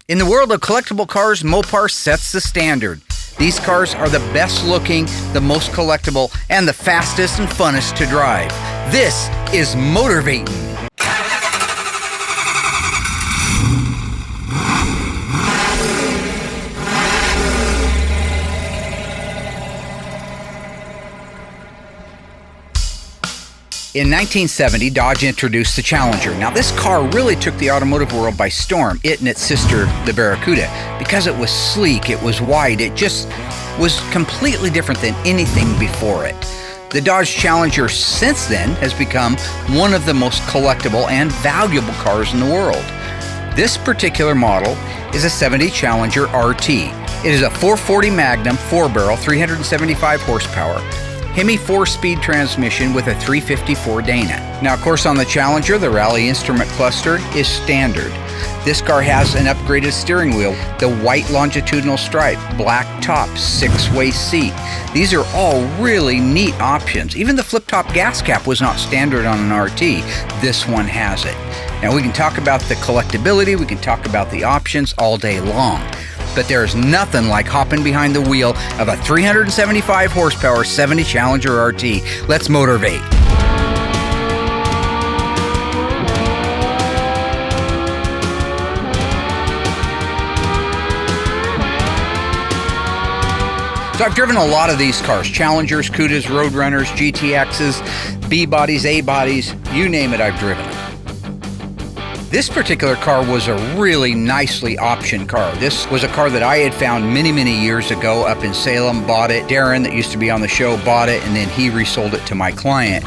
In the world of collectible cars, Mopar sets the standard. These cars are the best looking, the most collectible, and the fastest and funnest to drive. This is MOTORVATIN. In 1970, Dodge introduced the Challenger. Now, this car really took the automotive world by storm, it and its sister, the Barracuda, because it was sleek, it was wide, it just was completely different than anything before it. The Dodge Challenger since then has become one of the most collectible and valuable cars in the world. This particular model is a 70 Challenger RT. It is a 440 Magnum 4-barrel, 375 horsepower, Hemi 4-speed transmission with a 354 Dana. Now, of course, on the Challenger, the Rally Instrument Cluster is standard. This car has an upgraded steering wheel, the white longitudinal stripe, black top, 6-way seat. These are all really neat options. Even the flip-top gas cap was not standard on an RT. This one has it. Now, we can talk about the collectability, we can talk about the options all day long. But there's nothing like hopping behind the wheel of a 375 horsepower 70 Challenger RT. Let's motorvate. So I've driven a lot of these cars, Challengers, Cudas, Roadrunners, GTXs, B-bodies, A-bodies, you name it, I've driven it. This particular car was a really nicely optioned car. This was a car that I had found many, many years ago up in Salem, bought it. Daren, that used to be on the show, bought it, and then he resold it to my client.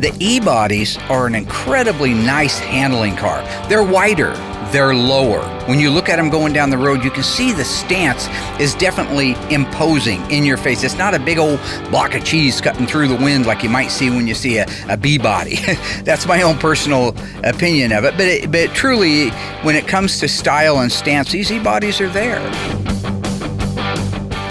The E-bodies are an incredibly nice handling car. They're wider, they're lower. When you look at them going down the road, you can see the stance is definitely imposing in your face. It's not a big old block of cheese cutting through the wind like you might see when you see a B-body. That's my own personal opinion of it. But truly, when it comes to style and stance, these E-bodies are there.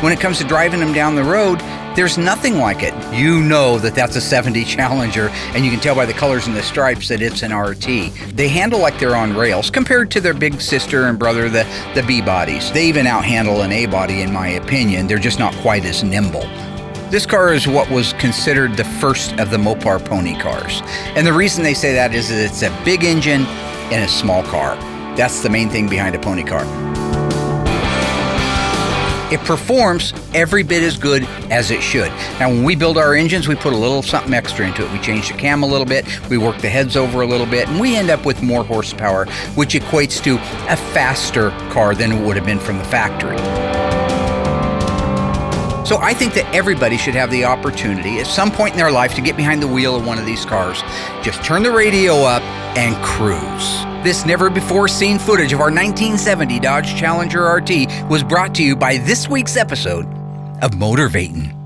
When it comes to driving them down the road, there's nothing like it. You know that that's a 70 Challenger, and you can tell by the colors and the stripes that it's an RT. They handle like they're on rails compared to their big sister and brother, the B-bodies. They even out-handle an A-body, in my opinion. They're just not quite as nimble. This car is what was considered the first of the Mopar pony cars. And the reason they say that is that it's a big engine in a small car. That's the main thing behind a pony car. It performs every bit as good as it should. Now, when we build our engines, we put a little something extra into it. We change the cam a little bit, we work the heads over a little bit, and we end up with more horsepower, which equates to a faster car than it would have been from the factory. So I think that everybody should have the opportunity at some point in their life to get behind the wheel of one of these cars. Just turn the radio up and cruise. This never-before-seen footage of our 1970 Dodge Challenger RT was brought to you by this week's episode of MOTORVATIN.